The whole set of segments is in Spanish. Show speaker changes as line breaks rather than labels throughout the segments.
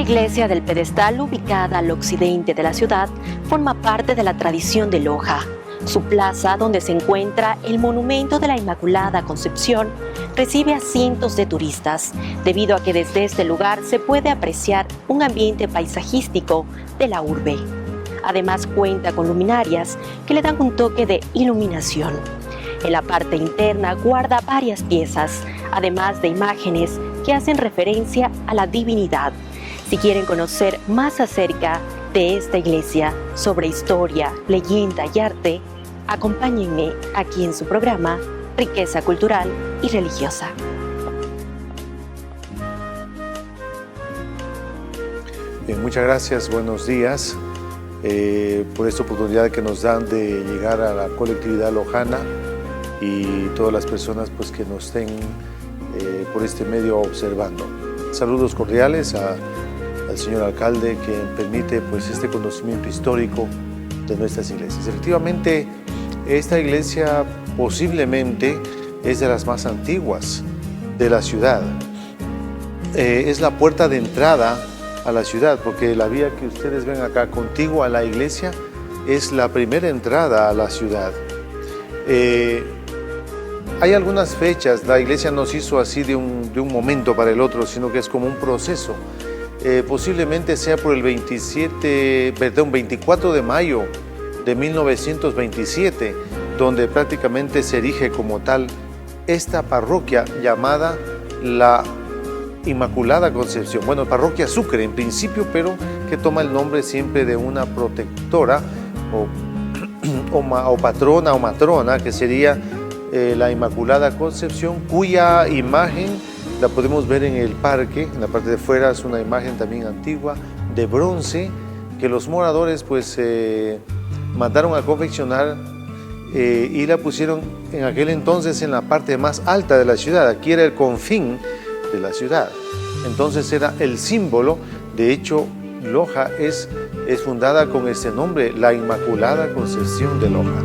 iglesia del pedestal, ubicada al occidente de la ciudad, forma parte de la tradición de Loja. Su plaza, donde se encuentra el monumento de la Inmaculada Concepción, recibe a cientos de turistas, debido a que desde este lugar se puede apreciar un ambiente paisajístico de la urbe. Además cuenta con luminarias que le dan un toque de iluminación. En la parte interna guarda varias piezas, además de imágenes que hacen referencia a la divinidad. Si quieren conocer más acerca de esta iglesia, sobre historia, leyenda y arte, acompáñenme aquí en su programa Riqueza Cultural y Religiosa.
Bien, muchas gracias, buenos días por esta oportunidad que nos dan de llegar a la colectividad lojana y todas las personas pues, que nos estén por este medio observando. Saludos cordiales al señor alcalde que permite pues, este conocimiento histórico de nuestras iglesias. Efectivamente, esta iglesia posiblemente es de las más antiguas de la ciudad. Es la puerta de entrada a la ciudad, porque la vía que ustedes ven acá contigua a la iglesia es la primera entrada a la ciudad. Hay algunas fechas, la iglesia no se hizo así de un momento para el otro, sino que es como un proceso. Posiblemente sea por el 24 de mayo de 1927, donde prácticamente se erige como tal esta parroquia llamada la Inmaculada Concepción. Bueno, parroquia Sucre en principio, pero que toma el nombre siempre de una protectora o patrona o matrona, que sería la Inmaculada Concepción, cuya imagen la podemos ver en el parque. En la parte de fuera es una imagen también antigua de bronce que los moradores pues mandaron a confeccionar y la pusieron en aquel entonces en la parte más alta de la ciudad. Aquí era el confín de la ciudad, entonces era el símbolo. De hecho, Loja es fundada con este nombre, la Inmaculada Concepción de Loja.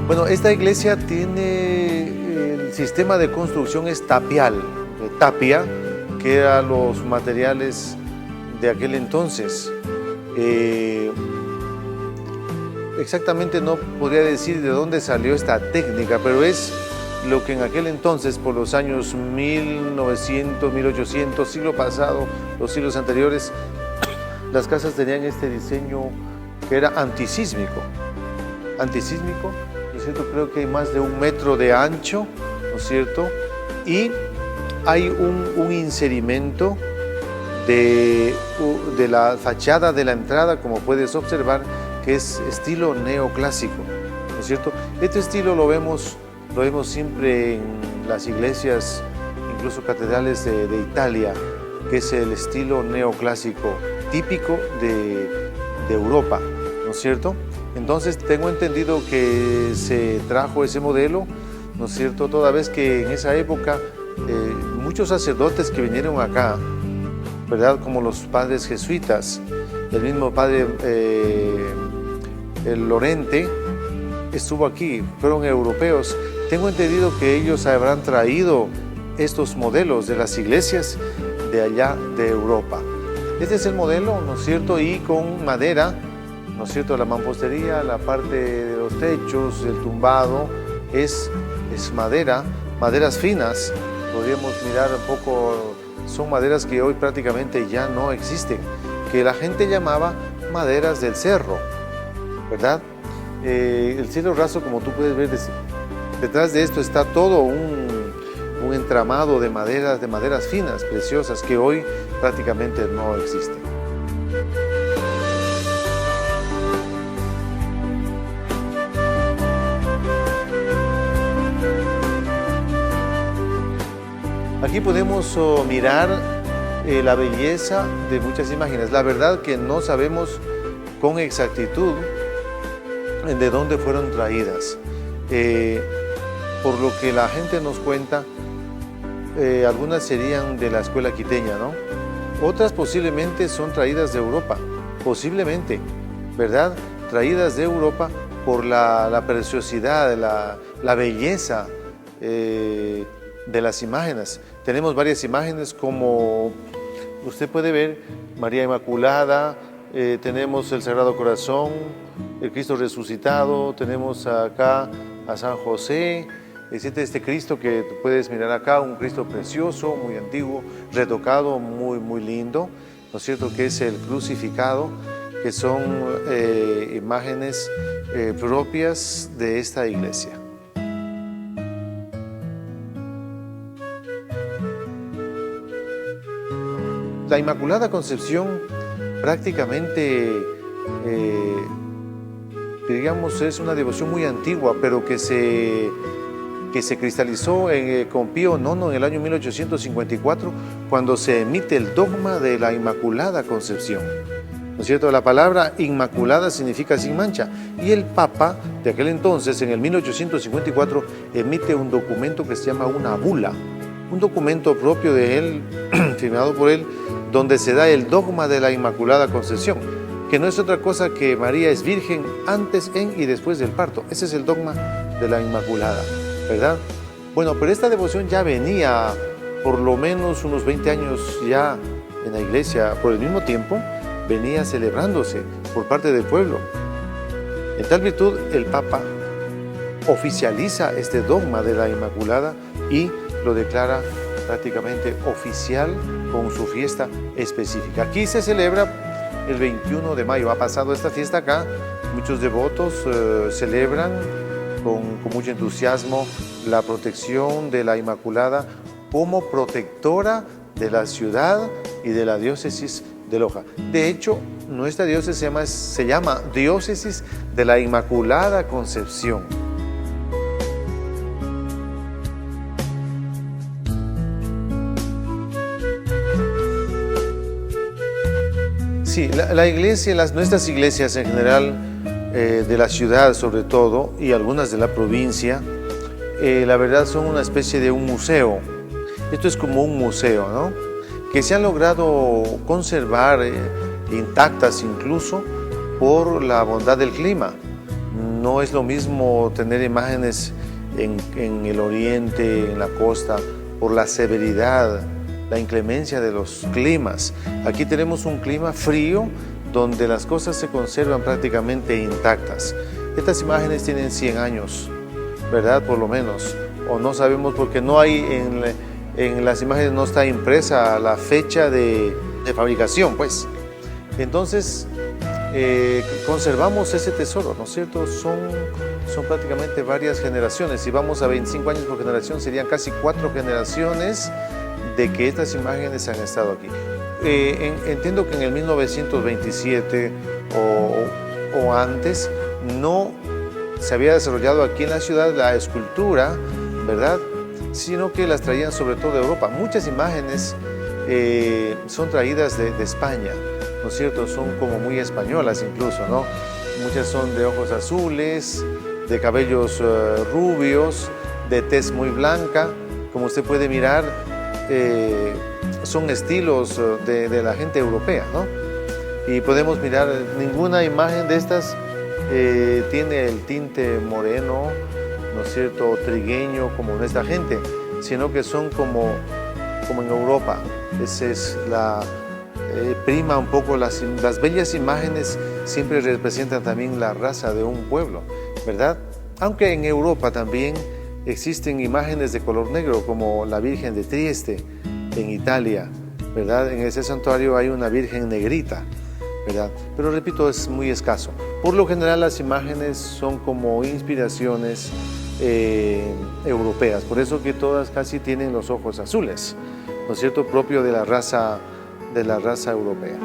Bueno, esta iglesia tiene el sistema de construcción es tapial, de tapia, que eran los materiales de aquel entonces. Exactamente no podría decir de dónde salió esta técnica, pero es lo que en aquel entonces, por los años 1900, 1800, siglo pasado, los siglos anteriores, las casas tenían este diseño que era antisísmico, ¿no es cierto? Creo que hay más de 1 metro de ancho, ¿no es cierto? Y hay un inserimento de la fachada de la entrada, como puedes observar, que es estilo neoclásico, ¿no es cierto? Este estilo lo vemos siempre en las iglesias, incluso catedrales de Italia, que es el estilo neoclásico típico de Europa, ¿no es cierto? Entonces tengo entendido que se trajo ese modelo, ¿no es cierto? Toda vez que en esa época muchos sacerdotes que vinieron acá, ¿verdad? Como los padres jesuitas, el mismo padre el Lorente estuvo aquí, fueron europeos. Tengo entendido que ellos habrán traído estos modelos de las iglesias de allá de Europa. Este es el modelo, ¿no es cierto? Y con madera, ¿no es cierto? La mampostería, la parte de los techos, el tumbado, es maderas finas. Podríamos mirar un poco, son maderas que hoy prácticamente ya no existen, que la gente llamaba maderas del cerro, ¿verdad? El cielo raso, como tú puedes ver, detrás de esto está todo un entramado de maderas finas, preciosas, que hoy prácticamente no existen. Aquí podemos mirar la belleza de muchas imágenes. La verdad que no sabemos con exactitud de dónde fueron traídas. Por lo que la gente nos cuenta, algunas serían de la escuela quiteña, ¿no? Otras posiblemente son traídas de Europa, posiblemente, ¿verdad? Traídas de Europa por la preciosidad, la belleza de las imágenes. Tenemos varias imágenes, como usted puede ver, María Inmaculada, tenemos el Sagrado Corazón, el Cristo resucitado, tenemos acá a San José. Existe este Cristo que tú puedes mirar acá, un Cristo precioso, muy antiguo, retocado, muy lindo, ¿no es cierto?, que es el crucificado, que son imágenes propias de esta iglesia. La Inmaculada Concepción prácticamente, digamos, es una devoción muy antigua, pero que se cristalizó con Pío IX en el año 1854, cuando se emite el dogma de la Inmaculada Concepción. ¿No es cierto? La palabra inmaculada significa sin mancha. Y el Papa de aquel entonces, en el 1854, emite un documento que se llama una bula, un documento propio de él, firmado por él, donde se da el dogma de la Inmaculada Concepción, que no es otra cosa que María es virgen antes, en y después del parto. Ese es el dogma de la Inmaculada, ¿verdad? Bueno, pero esta devoción ya venía por lo menos unos 20 años ya en la iglesia, por el mismo tiempo venía celebrándose por parte del pueblo. En tal virtud, el Papa oficializa este dogma de la Inmaculada y lo declara prácticamente oficial con su fiesta específica. Aquí se celebra el 21 de mayo. Ha pasado esta fiesta acá, muchos devotos celebran con mucho entusiasmo la protección de la Inmaculada como protectora de la ciudad y de la diócesis de Loja. De hecho, nuestra diócesis se llama Diócesis de la Inmaculada Concepción. Sí, la iglesia, nuestras iglesias en general, de la ciudad sobre todo, y algunas de la provincia, la verdad son una especie de un museo. Esto es como un museo, ¿no?, que se han logrado conservar intactas incluso por la bondad del clima. No es lo mismo tener imágenes en el oriente, en la costa, por la severidad, la inclemencia de los climas. Aquí tenemos un clima frío donde las cosas se conservan prácticamente intactas. Estas imágenes tienen 100 años, ¿verdad? Por lo menos. O no sabemos, porque no hay en las imágenes, no está impresa la fecha de fabricación, pues. Entonces, conservamos ese tesoro, ¿no es cierto? Son prácticamente varias generaciones. Si vamos a 25 años por generación, serían casi 4 generaciones de que estas imágenes han estado aquí. Entiendo que en el 1927 o antes no se había desarrollado aquí en la ciudad la escultura, ¿verdad?, sino que las traían sobre todo de Europa. Muchas imágenes son traídas de España, ¿no es cierto? Son como muy españolas incluso, ¿no? Muchas son de ojos azules, de cabellos rubios, de tez muy blanca. Como usted puede mirar, son estilos de la gente europea, ¿no? Y podemos mirar, ninguna imagen de estas tiene el tinte moreno, ¿no es cierto?, o trigueño como nuestra gente, sino que son como en Europa. Esa es prima un poco las bellas imágenes, siempre representan también la raza de un pueblo, ¿verdad? Aunque en Europa también existen imágenes de color negro, como la Virgen de Trieste en Italia, ¿verdad? En ese santuario hay una Virgen negrita, ¿verdad? Pero repito, es muy escaso. Por lo general las imágenes son como inspiraciones europeas, por eso que todas casi tienen los ojos azules, ¿no es cierto?, propio de la raza europea.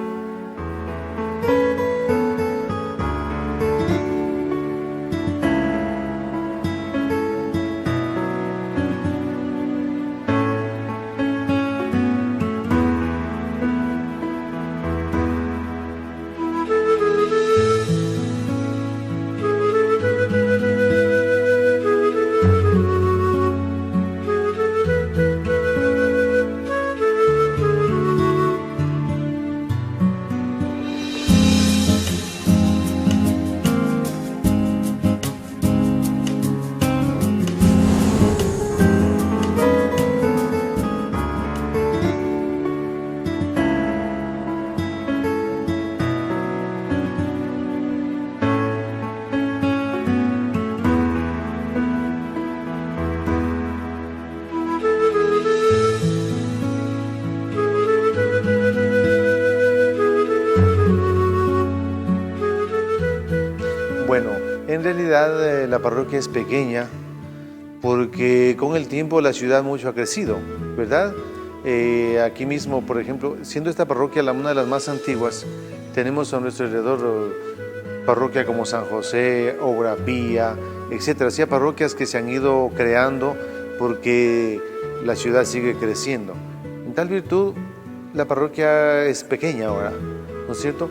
Bueno, en realidad la parroquia es pequeña porque con el tiempo la ciudad mucho ha crecido, ¿verdad? Aquí mismo, por ejemplo, siendo esta parroquia una de las más antiguas, tenemos a nuestro alrededor parroquia como San José, Obra Pía, etcétera. Así parroquias que se han ido creando porque la ciudad sigue creciendo. En tal virtud, la parroquia es pequeña ahora, ¿no es cierto?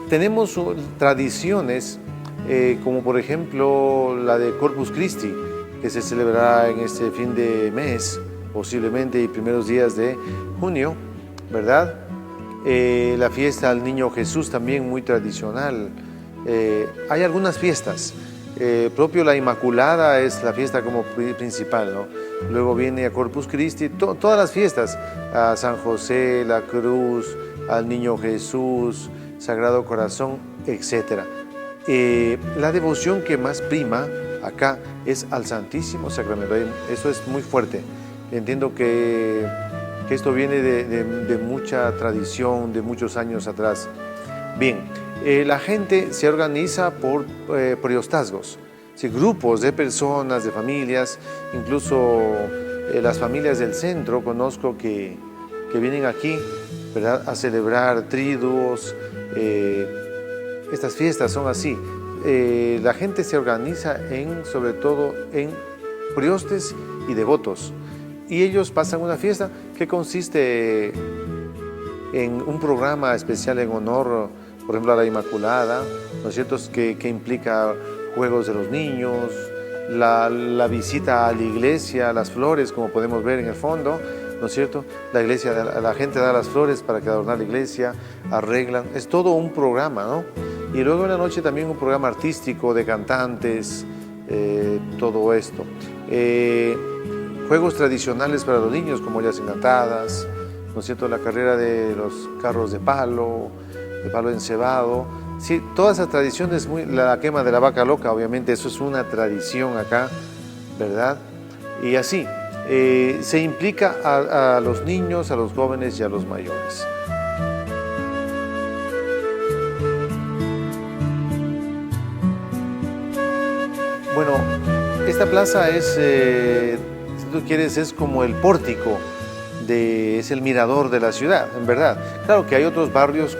Tenemos tradiciones como por ejemplo la de Corpus Christi, que se celebrará en este fin de mes, posiblemente y primeros días de junio, ¿verdad? La fiesta al Niño Jesús también muy tradicional. Hay algunas fiestas, propio la Inmaculada es la fiesta como principal, ¿no? Luego viene a Corpus Christi, todas las fiestas, a San José, la Cruz, al Niño Jesús, Sagrado Corazón, etc. La devoción que más prima acá es al Santísimo Sacramento, eso es muy fuerte. Entiendo que esto viene de mucha tradición, de muchos años atrás. Bien, la gente se organiza por periostazgos, ¿sí? Grupos de personas, de familias, incluso las familias del centro, conozco que vienen aquí, ¿verdad?, a celebrar triduos. Estas fiestas son así. La gente se organiza sobre todo en priostes y devotos, y ellos pasan una fiesta que consiste en un programa especial en honor, por ejemplo, a la Inmaculada, ¿no es cierto?, que implica juegos de los niños, la visita a la iglesia, las flores, como podemos ver en el fondo, ¿no es cierto? La gente da las flores para que adornar la iglesia, arreglan, es todo un programa, ¿no? Y luego en la noche también un programa artístico de cantantes, todo esto. Juegos tradicionales para los niños, como ollas encantadas, ¿no es cierto?, la carrera de los carros de palo encebado. Sí, todas esas tradiciones, la quema de la vaca loca, obviamente, eso es una tradición acá, ¿verdad? Y así, se implica a los niños, a los jóvenes y a los mayores. Bueno, esta plaza es, si tú quieres, es como el pórtico, es el mirador de la ciudad, en verdad. Claro que hay otros barrios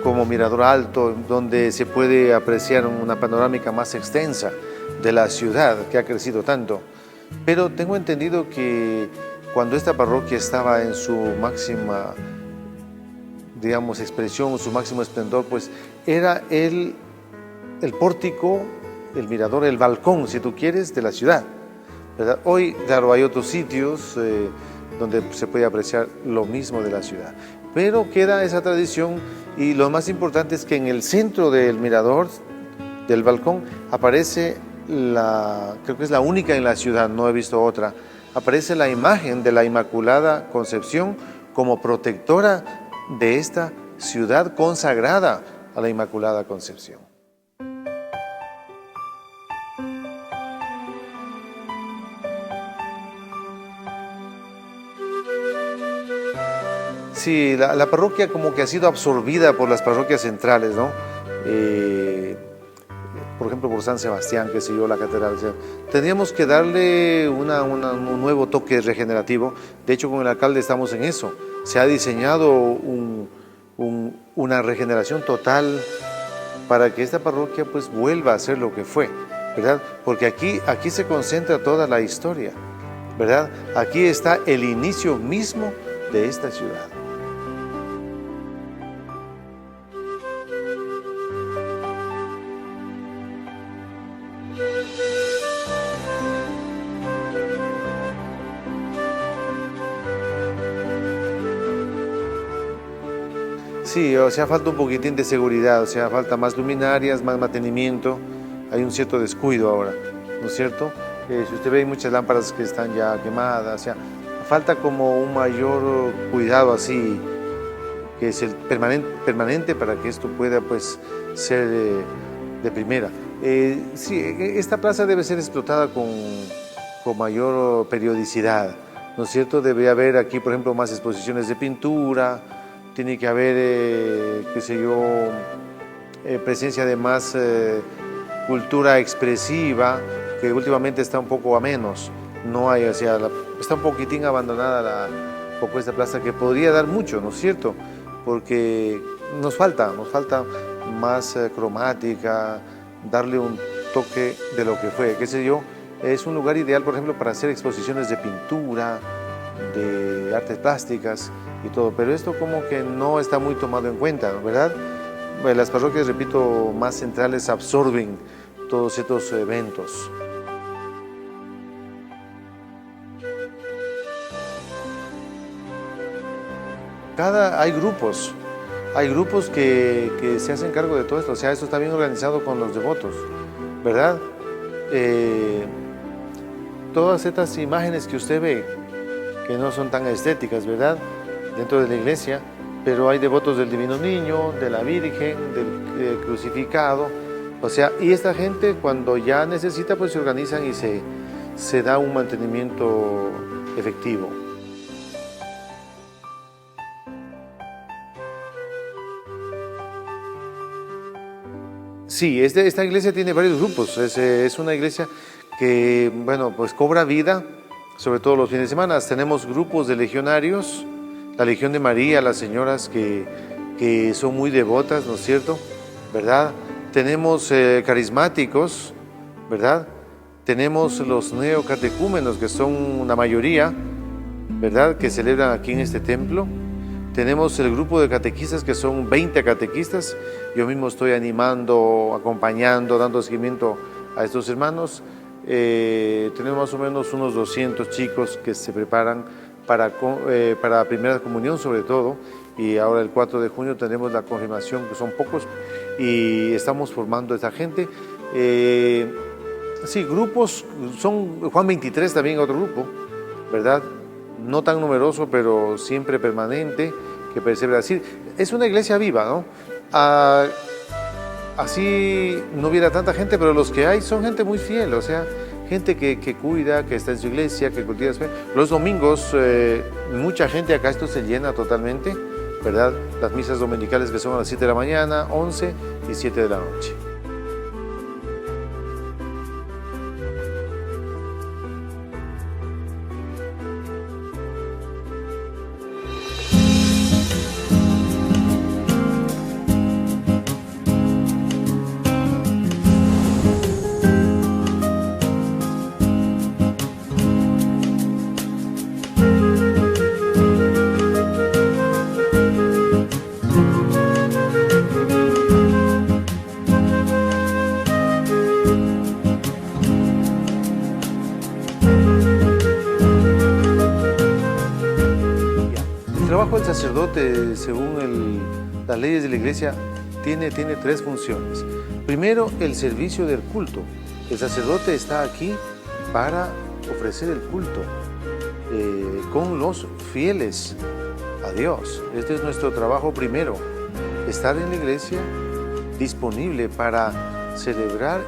como Mirador Alto, donde se puede apreciar una panorámica más extensa de la ciudad, que ha crecido tanto. Pero tengo entendido que cuando esta parroquia estaba en su máxima, digamos, expresión, su máximo esplendor, pues era el pórtico, el mirador, el balcón, si tú quieres, de la ciudad, ¿verdad? Hoy, claro, hay otros sitios donde se puede apreciar lo mismo de la ciudad, pero queda esa tradición, y lo más importante es que en el centro del mirador, del balcón, aparece creo que es la única en la ciudad, no he visto otra, aparece la imagen de la Inmaculada Concepción como protectora de esta ciudad consagrada a la Inmaculada Concepción. Sí, la parroquia como que ha sido absorbida por las parroquias centrales, ¿no? Por ejemplo, por San Sebastián, que sé yo, la catedral. O sea, tendríamos que darle un nuevo toque regenerativo. De hecho, con el alcalde estamos en eso. Se ha diseñado una regeneración total para que esta parroquia pues vuelva a ser lo que fue, ¿verdad? Porque aquí se concentra toda la historia, ¿verdad? Aquí está el inicio mismo de esta ciudad. Sí, o sea, falta un poquitín de seguridad, o sea, falta más luminarias, más mantenimiento, hay un cierto descuido ahora, ¿no es cierto? Si usted ve, hay muchas lámparas que están ya quemadas, o sea, falta como un mayor cuidado así, que es el permanente para que esto pueda pues ser de primera. Sí, esta plaza debe ser explotada con mayor periodicidad, ¿no es cierto? Debe haber aquí, por ejemplo, más exposiciones de pintura, tiene que haber, qué sé yo, presencia de más cultura expresiva, que últimamente está un poco a menos. No hay, o sea, está un poquitín abandonada poco esta plaza, que podría dar mucho, ¿no es cierto? Porque nos falta más cromática, darle un toque de lo que fue, qué sé yo. Es un lugar ideal, por ejemplo, para hacer exposiciones de pintura, de artes plásticas y todo, pero esto como que no está muy tomado en cuenta, ¿verdad? Bueno, las parroquias, repito, más centrales absorben todos estos eventos. Hay grupos que se hacen cargo de todo esto, o sea, esto está bien organizado con los devotos, ¿verdad? Todas estas imágenes que usted ve, que no son tan estéticas, ¿verdad?, dentro de la iglesia, pero hay devotos del Divino Niño, de la Virgen, del crucificado, o sea, y esta gente cuando ya necesita, pues se organizan y se da un mantenimiento efectivo. Sí, esta iglesia tiene varios grupos, es una iglesia que, bueno, pues cobra vida, sobre todo los fines de semana. Tenemos grupos de legionarios, la Legión de María, las señoras que son muy devotas, ¿no es cierto?, ¿verdad? Tenemos carismáticos, ¿verdad? Tenemos los neocatecúmenos, que son una mayoría, ¿verdad?, que celebran aquí en este templo. Tenemos el grupo de catequistas, que son 20 catequistas. Yo mismo estoy animando, acompañando, dando seguimiento a estos hermanos. Tenemos más o menos unos 200 chicos que se preparan para primera comunión, sobre todo. Y ahora el 4 de junio tenemos la confirmación, que son pocos, y estamos formando a esta gente. Sí, grupos, son Juan 23 también otro grupo, ¿verdad? No tan numeroso, pero siempre permanente, que persevera. Es una iglesia viva, ¿no? Así no hubiera tanta gente, pero los que hay son gente muy fiel, o sea, gente que cuida, que está en su iglesia, que cultiva su fe. Los domingos, mucha gente acá, esto se llena totalmente, ¿verdad? Las misas dominicales, que son a las 7 de la mañana, 11 y 7 de la noche. El trabajo del sacerdote, según las leyes de la iglesia, tiene 3 funciones. Primero, el servicio del culto. El sacerdote está aquí para ofrecer el culto con los fieles a Dios. Este es nuestro trabajo primero, estar en la iglesia disponible para celebrar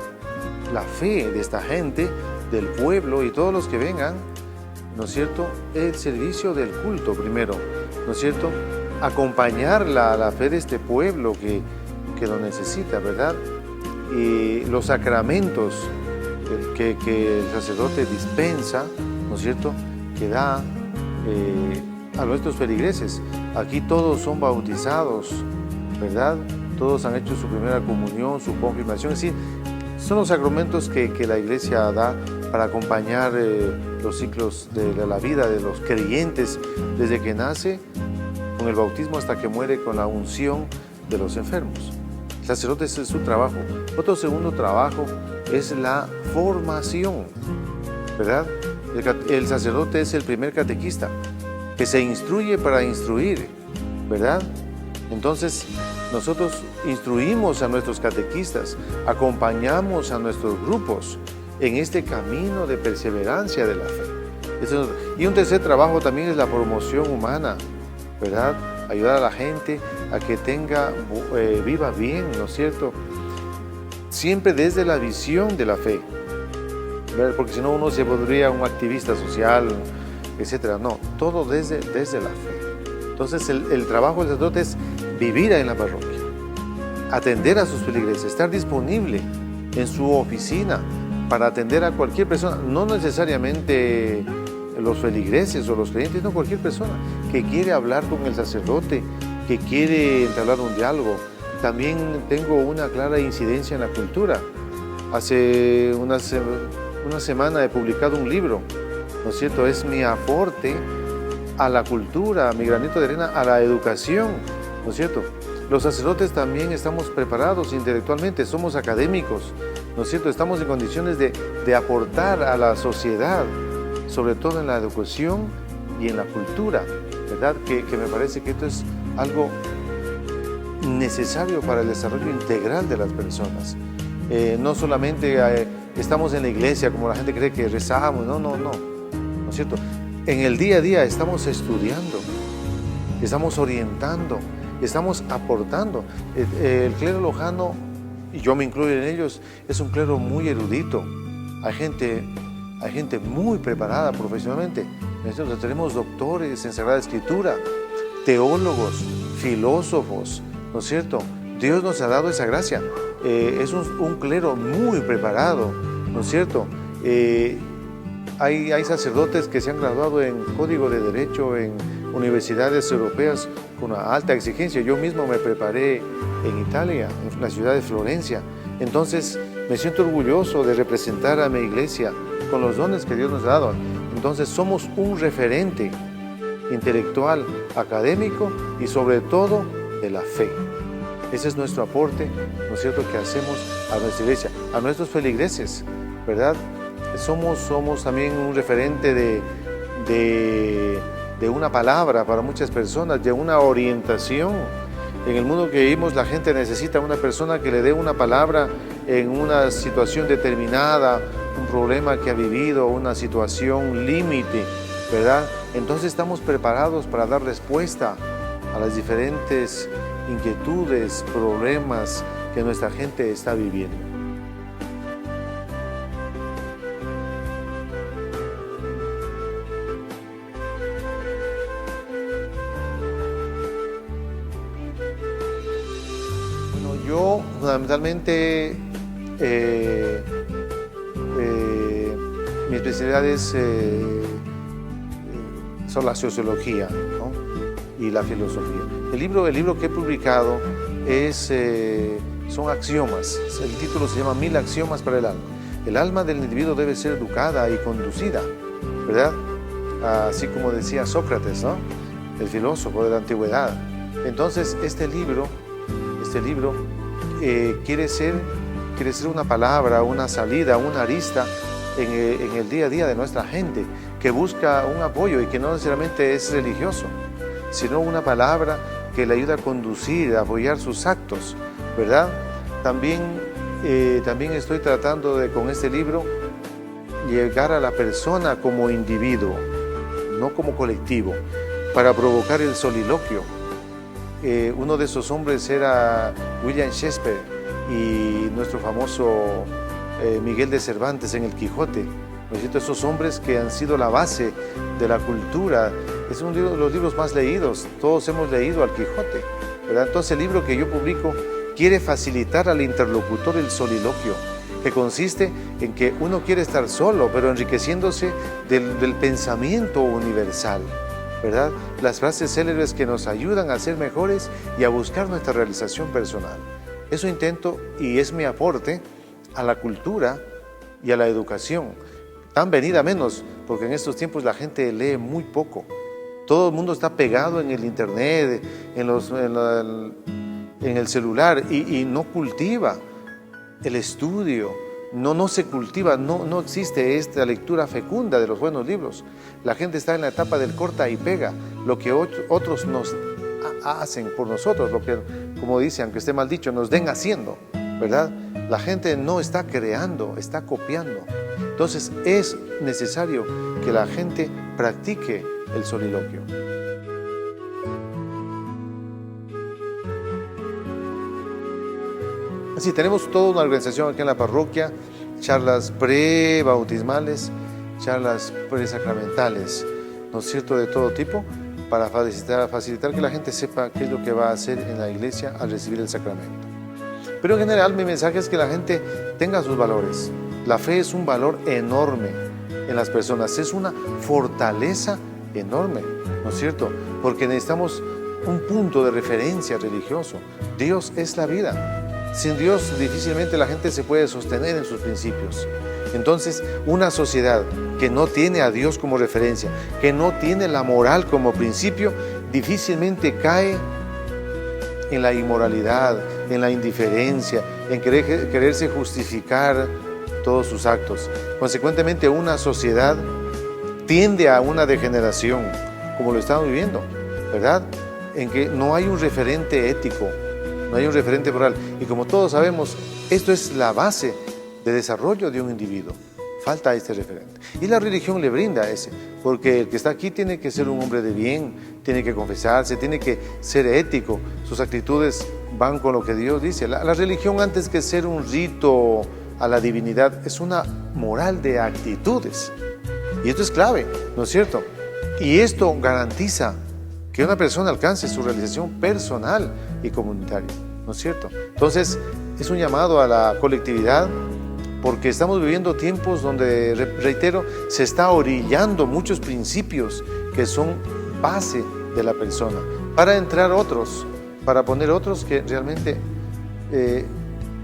la fe de esta gente, del pueblo y todos los que vengan, ¿no es cierto? El servicio del culto primero, ¿no es cierto? Acompañar la fe de este pueblo que lo necesita, ¿verdad? Y los sacramentos que el sacerdote dispensa, ¿no es cierto?, que da a nuestros feligreses. Aquí todos son bautizados, ¿verdad? Todos han hecho su primera comunión, su confirmación. Es decir, son los sacramentos que la iglesia da para acompañar los ciclos de la vida de los creyentes, desde que nace con el bautismo hasta que muere con la unción de los enfermos. El sacerdote, ese es su trabajo. Otro segundo trabajo es la formación, ¿verdad? El sacerdote es el primer catequista que se instruye para instruir, ¿verdad? Entonces, nosotros instruimos a nuestros catequistas, acompañamos a nuestros grupos en este camino de perseverancia de la fe. Y un tercer trabajo también es la promoción humana, ¿verdad? Ayudar a la gente a que viva bien, ¿no es cierto? Siempre desde la visión de la fe, ¿verdad? Porque si no uno se volvería un activista social, etcétera. No, todo desde la fe. Entonces el trabajo del sacerdote es vivir en la parroquia, atender a sus feligreses, estar disponible en su oficina, para atender a cualquier persona, no necesariamente los feligreses o los creyentes, no, cualquier persona que quiere hablar con el sacerdote, que quiere entablar un diálogo. También tengo una clara incidencia en la cultura. Hace una semana he publicado un libro, ¿no es cierto? Es mi aporte a la cultura, mi granito de arena a la educación, ¿no es cierto? Los sacerdotes también estamos preparados intelectualmente, somos académicos, ¿no es cierto? Estamos en condiciones de aportar a la sociedad, sobre todo en la educación y en la cultura, ¿verdad? Que me parece que esto es algo necesario para el desarrollo integral de las personas. No solamente estamos en la iglesia, como la gente cree que rezamos, no es cierto? En el día a día estamos estudiando, estamos orientando, estamos aportando. El clero lojano, y yo me incluyo en ellos, es un clero muy erudito. Hay gente muy preparada profesionalmente. Nosotros tenemos doctores en Sagrada Escritura, teólogos, filósofos, ¿no es cierto? Dios nos ha dado esa gracia. Es un clero muy preparado, ¿no es cierto? Hay sacerdotes que se han graduado en Código de Derecho en universidades europeas con una alta exigencia. Yo mismo me preparé en Italia, en la ciudad de Florencia. Entonces me siento orgulloso de representar a mi iglesia con los dones que Dios nos ha dado. Entonces somos un referente intelectual, académico y sobre todo de la fe. Ese es nuestro aporte, ¿no es cierto?, que hacemos a nuestra iglesia, a nuestros feligreses, ¿verdad? Somos también un referente de una palabra para muchas personas, de una orientación. En el mundo que vivimos, la gente necesita una persona que le dé una palabra en una situación determinada, un problema que ha vivido, una situación límite, ¿verdad? Entonces estamos preparados para dar respuesta a las diferentes inquietudes, problemas que nuestra gente está viviendo. Yo fundamentalmente mis especialidades son la sociología, ¿no?, y la filosofía. El libro que he publicado son axiomas. El título se llama 1000 axiomas para el alma. El alma del individuo debe ser educada y conducida, ¿verdad? Así como decía Sócrates, ¿no?, el filósofo de la antigüedad. Entonces este libro quiere ser una palabra, una salida, una arista en el día a día de nuestra gente, que busca un apoyo y que no necesariamente es religioso, sino una palabra que le ayuda a conducir, a apoyar sus actos, ¿verdad? También estoy tratando de, con este libro, llegar a la persona como individuo, no como colectivo, para provocar el soliloquio. Uno de esos hombres era William Shakespeare y nuestro famoso Miguel de Cervantes en El Quijote. Esos hombres que han sido la base de la cultura. Es uno de los libros más leídos. Todos hemos leído al Quijote, ¿verdad? Entonces el libro que yo publico quiere facilitar al interlocutor el soliloquio, que consiste en que uno quiere estar solo, pero enriqueciéndose del pensamiento universal, ¿verdad? Las frases célebres que nos ayudan a ser mejores y a buscar nuestra realización personal. Eso intento y es mi aporte a la cultura y a la educación. Tan venida menos, porque en estos tiempos la gente lee muy poco. Todo el mundo está pegado en el internet, en el celular y no cultiva el estudio. No se cultiva, no existe esta lectura fecunda de los buenos libros. La gente está en la etapa del corta y pega, lo que otros nos hacen por nosotros, lo que, como dice, aunque esté mal dicho, nos den haciendo, ¿verdad? La gente no está creando, está copiando. Entonces es necesario que la gente practique el soliloquio. Así, tenemos toda una organización aquí en la parroquia, charlas pre-bautismales, charlas pre-sacramentales, ¿no es cierto?, de todo tipo, para facilitar que la gente sepa qué es lo que va a hacer en la iglesia al recibir el sacramento. Pero en general mi mensaje es que la gente tenga sus valores. La fe es un valor enorme en las personas, es una fortaleza enorme, ¿no es cierto? Porque necesitamos un punto de referencia religioso. Dios es la vida. Sin Dios difícilmente la gente se puede sostener en sus principios. Entonces, una sociedad que no tiene a Dios como referencia, que no tiene la moral como principio, difícilmente cae en la inmoralidad, en la indiferencia, en quererse justificar todos sus actos. Consecuentemente, una sociedad tiende a una degeneración, como lo estamos viviendo, ¿verdad? En que no hay un referente ético, no hay un referente moral. Y como todos sabemos, esto es la base de desarrollo de un individuo. Falta este referente. Y la religión le brinda ese, porque el que está aquí tiene que ser un hombre de bien, tiene que confesarse, tiene que ser ético, sus actitudes van con lo que Dios dice. La religión, antes que ser un rito a la divinidad, es una moral de actitudes. Y esto es clave, ¿no es cierto? Y esto garantiza que una persona alcance su realización personal y comunitaria, ¿no es cierto? Entonces, es un llamado a la colectividad, porque estamos viviendo tiempos donde, reitero, se está orillando muchos principios que son base de la persona, para entrar otros, para poner otros que realmente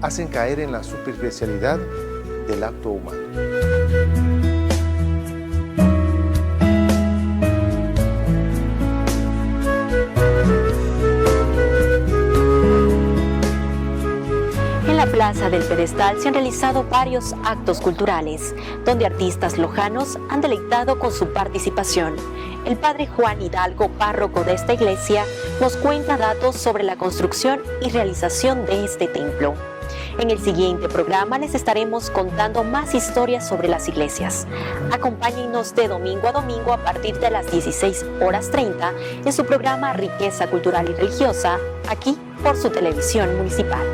hacen caer en la superficialidad del acto humano.
En la Plaza del Pedestal se han realizado varios actos culturales, donde artistas lojanos han deleitado con su participación. El padre Juan Hidalgo, párroco de esta iglesia, nos cuenta datos sobre la construcción y realización de este templo. En el siguiente programa les estaremos contando más historias sobre las iglesias. Acompáñennos de domingo a domingo a partir de las 16:30 en su programa Riqueza Cultural y Religiosa, aquí por su televisión municipal.